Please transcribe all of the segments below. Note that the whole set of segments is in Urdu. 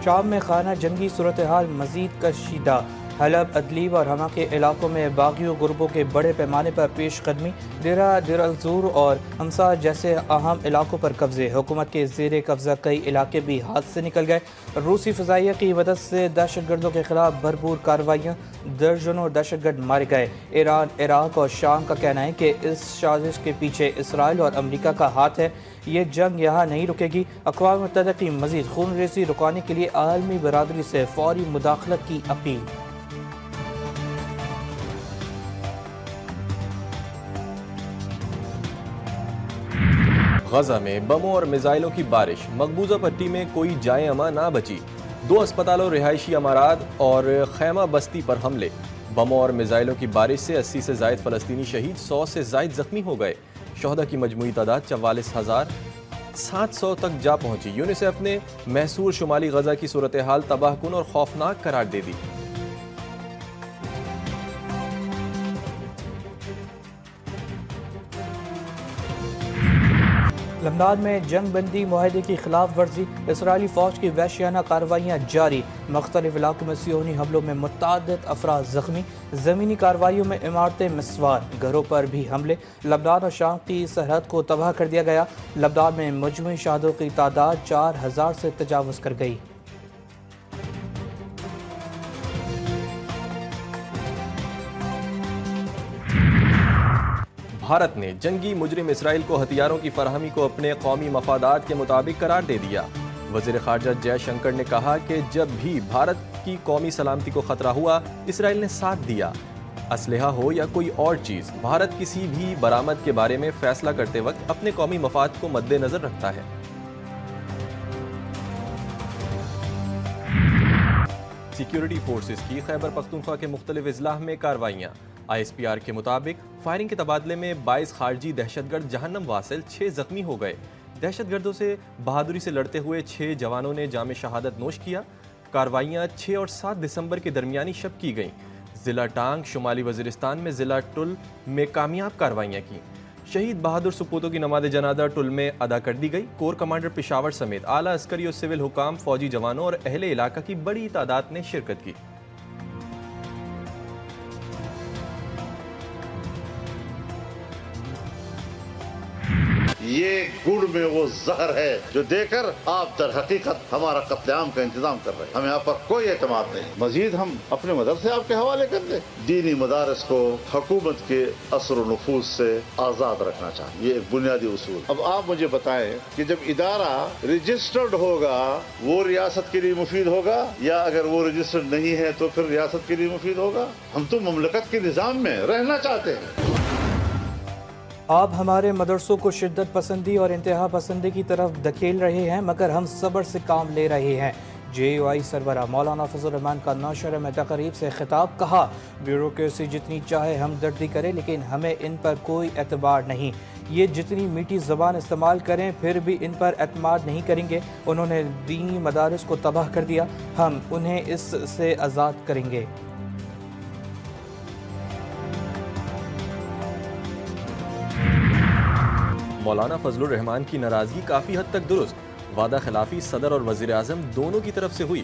شام میں خانہ جنگی صورتحال مزید کشیدہ، حلب، ادلیب اور حما کے علاقوں میں باغیوں گروپوں کے بڑے پیمانے پر پیش قدمی، ڈیرہ دیر الزور اور ہمسا جیسے اہم علاقوں پر قبضے، حکومت کے زیر قبضہ کئی علاقے بھی ہاتھ سے نکل گئے۔ روسی فضائیہ کی مدد سے دہشت گردوں کے خلاف بھرپور کارروائیاں، درجنوں دہشت گرد مارے گئے۔ ایران، عراق اور شام کا کہنا ہے کہ اس سازش کے پیچھے اسرائیل اور امریکہ کا ہاتھ ہے۔ یہ جنگ یہاں نہیں رکے گی۔ اقوام متحدہ کی مزید خون ریزی رکانے کے لیے عالمی برادری سے فوری مداخلت کی اپیل۔ غزہ میں بموں اور میزائلوں کی بارش، مقبوضہ پٹی میں کوئی جائے اما نہ بچی، 2 اسپتالوں، رہائشی عمارات اور خیمہ بستی پر حملے۔ بموں اور میزائلوں کی بارش سے 80 سے زائد فلسطینی شہید، 100 سے زائد زخمی ہو گئے۔ شہداء کی مجموعی تعداد 44,700 تک جا پہنچی۔ یونیسیف نے محصور شمالی غزہ کی صورتحال تباہ کن اور خوفناک قرار دے دی۔ لبنان میں جنگ بندی معاہدے کی خلاف ورزی، اسرائیلی فوج کی وحشیانہ کارروائیاں جاری، مختلف علاقوں میں صہیونی حملوں میں متعدد افراد زخمی، زمینی کارروائیوں میں عمارتیں مسمار، گھروں پر بھی حملے، لبنان اور شام کی سرحد کو تباہ کر دیا گیا۔ لبنان میں مجموعی شہدوں کی تعداد 4,000 سے تجاوز کر گئی۔ بھارت نے جنگی مجرم اسرائیل کو ہتھیاروں کی فراہمی کو اپنے قومی مفادات کے مطابق قرار دے دیا۔ وزیر خارجہ جے شنکر نے کہا کہ جب بھی بھارت کی قومی سلامتی کو خطرہ ہوا، اسرائیل نے ساتھ دیا۔ اسلحہ ہو یا کوئی اور چیز، بھارت کسی بھی برآمد کے بارے میں فیصلہ کرتے وقت اپنے قومی مفاد کو مد نظر رکھتا ہے۔ سیکیورٹی فورسز کی خیبر پختونخوا کے مختلف اضلاع میں کارروائیاں۔ آئی ایس پی آر کے مطابق فائرنگ کے تبادلے میں 22 خارجی دہشت گرد جہنم واصل، 6 زخمی ہو گئے۔ دہشت گردوں سے بہادری سے لڑتے ہوئے 6 جوانوں نے جام شہادت نوش کیا۔ کارروائیاں 6 اور 7 دسمبر کے درمیانی شب کی گئیں۔ ضلع ٹانگ، شمالی وزیرستان میں ضلع ٹل میں کامیاب کارروائیاں کیں۔ شہید بہادر سپوتوں کی نماز جنازہ ٹل میں ادا کر دی گئی۔ کور کمانڈر پشاور سمیت اعلیٰ عسکری اور سول حکام، فوجی جوانوں اور اہل علاقہ کی بڑی تعداد نے شرکت کی۔ یہ گڑ میں وہ زہر ہے جو دے کر آپ در حقیقت ہمارا قتل عام کا انتظام کر رہے ہیں۔ ہمیں آپ پر کوئی اعتماد نہیں۔ مزید ہم اپنے مدرسے آپ کے حوالے کر دیں۔ دینی مدارس کو حکومت کے اثر و نفوذ سے آزاد رکھنا چاہیے، یہ ایک بنیادی اصول۔ اب آپ مجھے بتائیں کہ جب ادارہ رجسٹرڈ ہوگا وہ ریاست کے لیے مفید ہوگا، یا اگر وہ رجسٹرڈ نہیں ہے تو پھر ریاست کے لیے مفید ہوگا؟ ہم تو مملکت کے نظام میں رہنا چاہتے ہیں۔ آپ ہمارے مدرسوں کو شدت پسندی اور انتہا پسندی کی طرف دھکیل رہے ہیں، مگر ہم صبر سے کام لے رہے ہیں۔ جے یو آئی سربراہ مولانا فضل الرحمان کا نوشہرہ میں تقریب سے خطاب، کہا بیوروکریسی جتنی چاہے ہمدردی کرے لیکن ہمیں ان پر کوئی اعتبار نہیں۔ یہ جتنی میٹھی زبان استعمال کریں پھر بھی ان پر اعتماد نہیں کریں گے۔ انہوں نے دینی مدارس کو تباہ کر دیا، ہم انہیں اس سے آزاد کریں گے۔ مولانا فضل الرحمان کی ناراضگی کافی حد تک درست، وعدہ خلافی صدر اور وزیر اعظم دونوں کی طرف سے ہوئی۔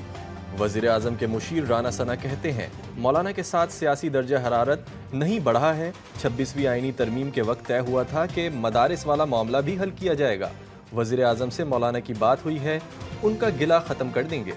وزیر اعظم کے مشیر رانا ثنا کہتے ہیں مولانا کے ساتھ سیاسی درجہ حرارت نہیں بڑھا ہے۔ 26ویں آئینی ترمیم کے وقت طے ہوا تھا کہ مدارس والا معاملہ بھی حل کیا جائے گا۔ وزیر اعظم سے مولانا کی بات ہوئی ہے، ان کا گلہ ختم کر دیں گے۔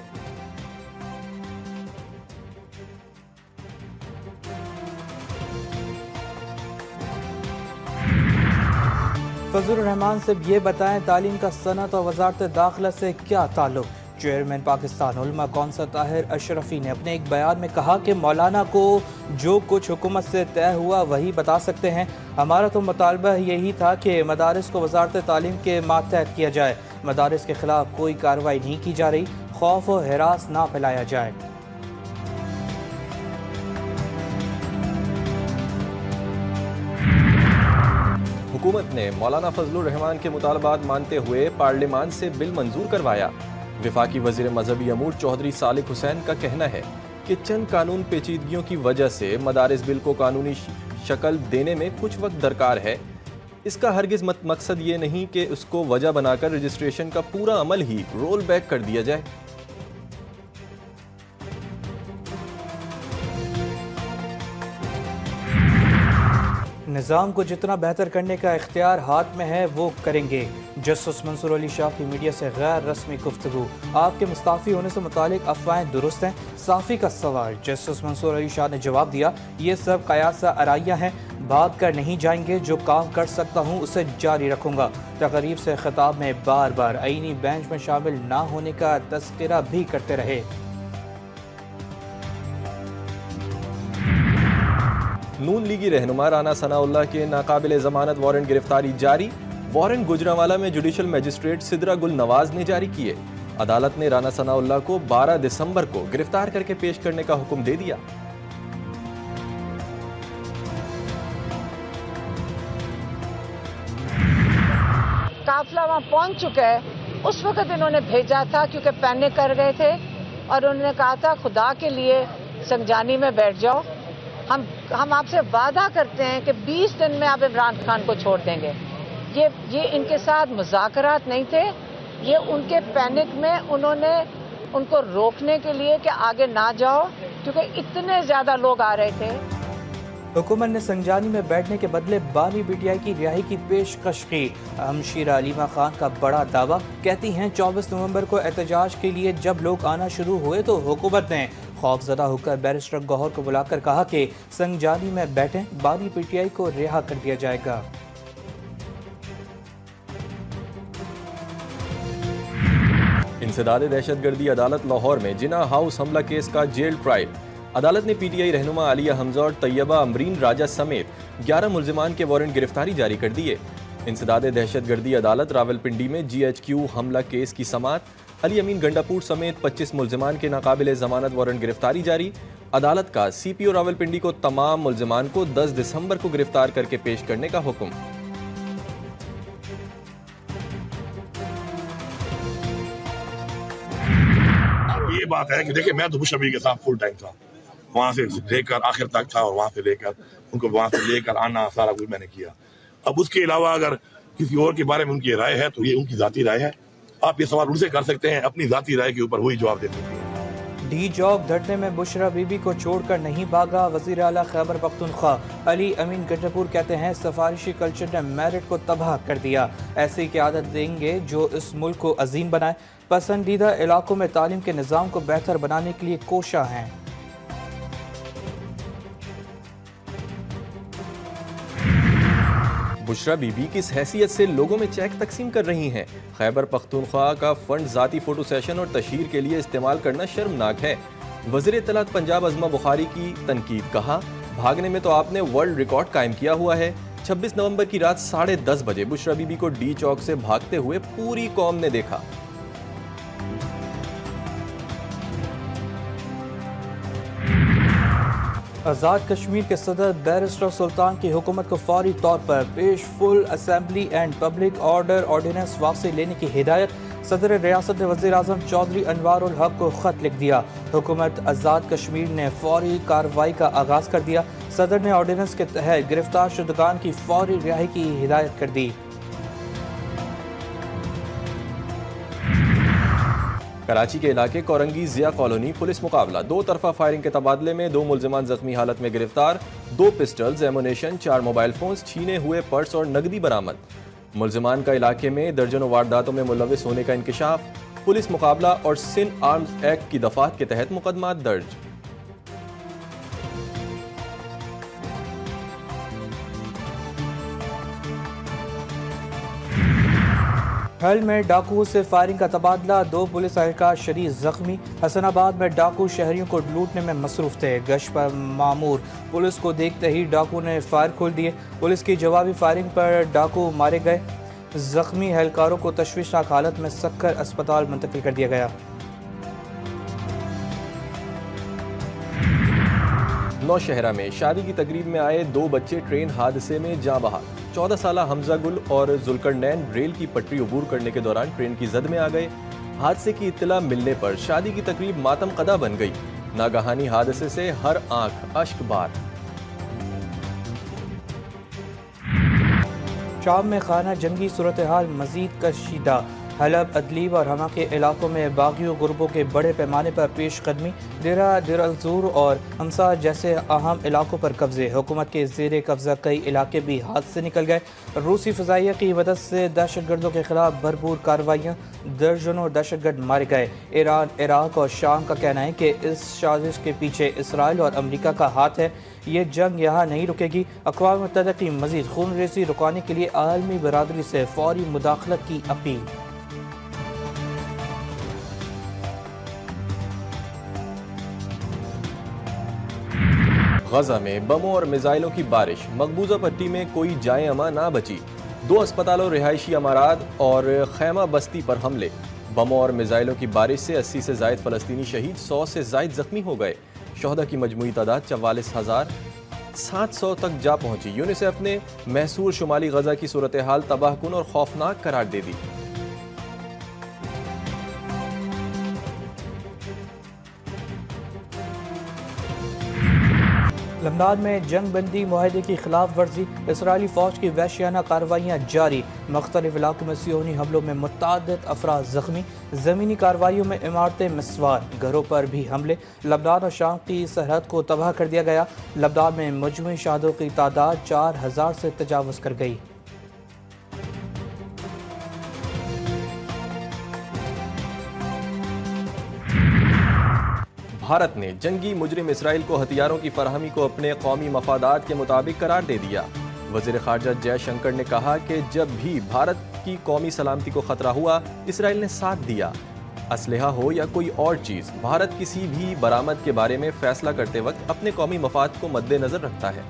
فضل الرحمان سے یہ بتائیں تعلیم کا صنعت اور وزارت داخلہ سے کیا تعلق؟ چیئرمین پاکستان علماء کونسل طاہر اشرفی نے اپنے ایک بیان میں کہا کہ مولانا کو جو کچھ حکومت سے طے ہوا وہی بتا سکتے ہیں۔ ہمارا تو مطالبہ یہی تھا کہ مدارس کو وزارت تعلیم کے ماتحت کیا جائے۔ مدارس کے خلاف کوئی کارروائی نہیں کی جا رہی، خوف و ہراس نہ پھیلایا جائے۔ حکومت نے مولانا فضل الرحمان کے مطالبات مانتے ہوئے پارلیمان سے بل منظور کروایا۔ وفاقی وزیر مذہبی امور چودھری صالح حسین کا کہنا ہے کہ چند قانون پیچیدگیوں کی وجہ سے مدارس بل کو قانونی شکل دینے میں کچھ وقت درکار ہے۔ اس کا ہرگز مقصد یہ نہیں کہ اس کو وجہ بنا کر رجسٹریشن کا پورا عمل ہی رول بیک کر دیا جائے۔ نظام کو جتنا بہتر کرنے کا اختیار ہاتھ میں ہے وہ کریں گے۔ جسٹس منصور علی شاہ کی میڈیا سے غیر رسمی گفتگو۔ آپ کے مستعفی ہونے سے متعلق افواہیں درست ہیں؟ صحافی کا سوال۔ جسٹس منصور علی شاہ نے جواب دیا، یہ سب قیاسہ آرائیاں ہیں، بھاگ کر نہیں جائیں گے، جو کام کر سکتا ہوں اسے جاری رکھوں گا۔ تقریب سے خطاب میں بار بار آئینی بینچ میں شامل نہ ہونے کا تذکرہ بھی کرتے رہے۔ نون لیگی رہنما رانا ثناء اللہ کے ناقابل ضمانت وارنٹ گرفتاری جاری۔ وارنٹ گوجرانوالہ میں جوڈیشل میجسٹریٹ سدرہ گل نواز نے جاری کیے۔ عدالت نے رانا ثناء اللہ کو 12 دسمبر کو گرفتار کر کے پیش کرنے کا حکم دے دیا۔ قافلہ وہاں پہنچ چکا ہے، اس وقت انہوں نے بھیجا تھا کیونکہ پینک کر گئے تھے اور انہوں نے کہا تھا خدا کے لیے سنجانی میں بیٹھ جاؤ، ہم آپ سے وعدہ کرتے ہیں کہ 20 دن میں آپ عمران خان کو چھوڑ دیں گے۔ یہ ان کے ساتھ مذاکرات نہیں تھے، یہ ان کے پینک میں انہوں نے ان کو روکنے کے لیے کہ آگے نہ جاؤ، کیونکہ اتنے زیادہ لوگ آ رہے تھے۔ حکومت نے سنجانی میں بیٹھنے کے بدلے بانی پی ٹی آئی کی رہائی کی پیشکش کی۔ ہمشیرہ علیمہ خان کا بڑا دعویٰ، کہتی ہیں 24 نومبر کو احتجاج کے لیے جب لوگ آنا شروع ہوئے تو حکومت نے خوفزدہ ہو کر بیرسٹر گوہر کو بلا کر کہا کہ سنجانی میں بیٹھیں، بانی پی ٹی آئی کو رہا کر دیا جائے گا۔ انسداد دہشت گردی عدالت لاہور میں جناح ہاؤس حملہ کیس کا جیل ٹرائل۔ عدالت نے پی ٹی آئی رہنما عالیہ حمزہ اور طیبہ امرین راجہ سمیت 11 ملزمان کے وارنٹ گرفتاری جاری کر دیے۔ انسداد دہشت گردی عدالت راولپنڈی میں جی ایچ کیو حملہ کیس کی سماعت، علی امین گنڈاپور سمیت 25 ملزمان کے ناقابل ضمانت وارنٹ گرفتاری جاری۔ عدالت کا سی پی او راولپنڈی کو تمام ملزمان کو 10 دسمبر کو گرفتار کر کے پیش کرنے کا حکم۔ یہ بات ہے کہ دیکھیں میں تو مشرفی کے ساتھ فل ٹائم تھا، وہاں سے لے کر آخر تک تھا اور وہاں سے لے کر ان کو وہاں سے لے کر آنا سارا کچھ میں نے کیا۔ اب اس کے علاوہ اگر کسی اور کے بارے میں ان کی رائے ہے تو یہ ان کی ذاتی رائے ہے، آپ یہ سوال ان سے کر سکتے ہیں، اپنی ذاتی رائے کے اوپر وہی جواب دے سکتے ہیں۔ ڈی جاب دھرنے میں بشرا بی بی کو چھوڑ کر نہیں بھاگا وزیر اعلیٰ خیبر پختونخوا۔ علی امین گنڈاپور کہتے ہیں سفارشی کلچر نے میرٹ کو تباہ کر دیا، ایسی قیادت دیں گے جو اس ملک کو عظیم بنائے، پسندیدہ علاقوں میں تعلیم کے نظام کو بہتر بنانے کے لیے کوشاں ہیں۔ بشرا بی بی کس حیثیت سے لوگوں میں چیک تقسیم کر رہی ہیں؟ خیبر پختونخوا کا فنڈ ذاتی فوٹو سیشن اور تشہیر کے لیے استعمال کرنا شرمناک ہے۔ وزیر اطلاعات پنجاب عظمہ بخاری کی تنقید، کہا بھاگنے میں تو آپ نے ورلڈ ریکارڈ قائم کیا ہوا ہے۔ 26 نومبر کی رات 10:30 بجے بشرا بی بی کو ڈی چوک سے بھاگتے ہوئے پوری قوم نے دیکھا۔ آزاد کشمیر کے صدر بیرسٹر سلطان کی حکومت کو فوری طور پر peaceful assembly and public order ordinance واپسی لینے کی ہدایت۔ صدر ریاست نے وزیر اعظم چودھری انوار الحق کو خط لکھ دیا۔ حکومت آزاد کشمیر نے فوری کارروائی کا آغاز کر دیا۔ صدر نے آرڈیننس کے تحت گرفتار شدگان کی فوری رہائی کی ہدایت کر دی۔ کراچی کے علاقے کورنگی ضیاء کالونی پولیس مقابلہ، 2 طرفہ فائرنگ کے تبادلے میں 2 ملزمان زخمی حالت میں گرفتار، 2 پسٹلز، ایمونیشن، 4 موبائل فونز، چھینے ہوئے پرس اور نقدی برآمد۔ ملزمان کا علاقے میں درجنوں وارداتوں میں ملوث ہونے کا انکشاف، پولیس مقابلہ اور سندھ آرمز ایکٹ کی دفعات کے تحت مقدمات درج۔ حل میں ڈاکو سے فائرنگ کا تبادلہ، 2 پولیس اہلکار شدید زخمی۔ حسن آباد میں ڈاکو شہریوں کو لوٹنے میں مصروف تھے، گشت پر مامور پولیس کو دیکھتے ہی ڈاکو نے فائر کھول دیے، پولیس کی جوابی فائرنگ پر ڈاکو مارے گئے۔ زخمی اہلکاروں کو تشویشناک حالت میں سکر اسپتال منتقل کر دیا گیا۔ نوشہرہ میں شادی کی تقریب میں آئے 2 بچے ٹرین حادثے میں جاں بحق۔ 14 سالہ حمزہ گل اور ذوالقرنین ریل کی پٹری عبور کرنے کے دوران ٹرین کی زد میں آ گئے۔ حادثے کی اطلاع ملنے پر شادی کی تقریب ماتم قدا بن گئی، ناگہانی حادثے سے ہر آنکھ اشک بار۔ شام میں خانہ جنگی صورتحال مزید کشیدہ، حلب ادلیب اور ہما کے علاقوں میں باغیوں گروپوں کے بڑے پیمانے پر پیش قدمی، ڈیرہ دیر الزور اور ہمسا جیسے اہم علاقوں پر قبضے، حکومت کے زیر قبضہ کئی علاقے بھی ہاتھ سے نکل گئے۔ روسی فضائیہ کی مدد سے دہشت گردوں کے خلاف بھرپور کارروائیاں، درجنوں دہشت گرد مارے گئے۔ ایران، عراق اور شام کا کہنا ہے کہ اس سازش کے پیچھے اسرائیل اور امریکہ کا ہاتھ ہے۔ یہ جنگ یہاں نہیں رکے گی۔ اقوام متحدہ کی مزید خون ریزی رکانے کے لیے عالمی برادری سے فوری مداخلت کی اپیل۔ غزہ میں بموں اور میزائلوں کی بارش، مقبوضہ پٹی میں کوئی جائے اما نہ بچی، 2 اسپتالوں، رہائشی عمارات اور خیمہ بستی پر حملے۔ بموں اور میزائلوں کی بارش سے 80 سے زائد فلسطینی شہید، 100 سے زائد زخمی ہو گئے۔ شہداء کی مجموعی تعداد 44,700 تک جا پہنچی۔ یونیسیف نے محصور شمالی غزہ کی صورتحال تباہ کن اور خوفناک قرار دے دی۔ لبنان میں جنگ بندی معاہدے کی خلاف ورزی، اسرائیلی فوج کی وحشیانہ کارروائیاں جاری، مختلف علاقوں میں صہیونی حملوں میں متعدد افراد زخمی، زمینی کارروائیوں میں عمارتیں مسمار، گھروں پر بھی حملے، لبنان اور شام کی سرحد کو تباہ کر دیا گیا۔ لبنان میں مجموعی شہدوں کی تعداد 4,000 سے تجاوز کر گئی۔ بھارت نے جنگی مجرم اسرائیل کو ہتھیاروں کی فراہمی کو اپنے قومی مفادات کے مطابق قرار دے دیا۔ وزیر خارجہ جے شنکر نے کہا کہ جب بھی بھارت کی قومی سلامتی کو خطرہ ہوا، اسرائیل نے ساتھ دیا۔ اسلحہ ہو یا کوئی اور چیز، بھارت کسی بھی برآمد کے بارے میں فیصلہ کرتے وقت اپنے قومی مفاد کو مد نظر رکھتا ہے۔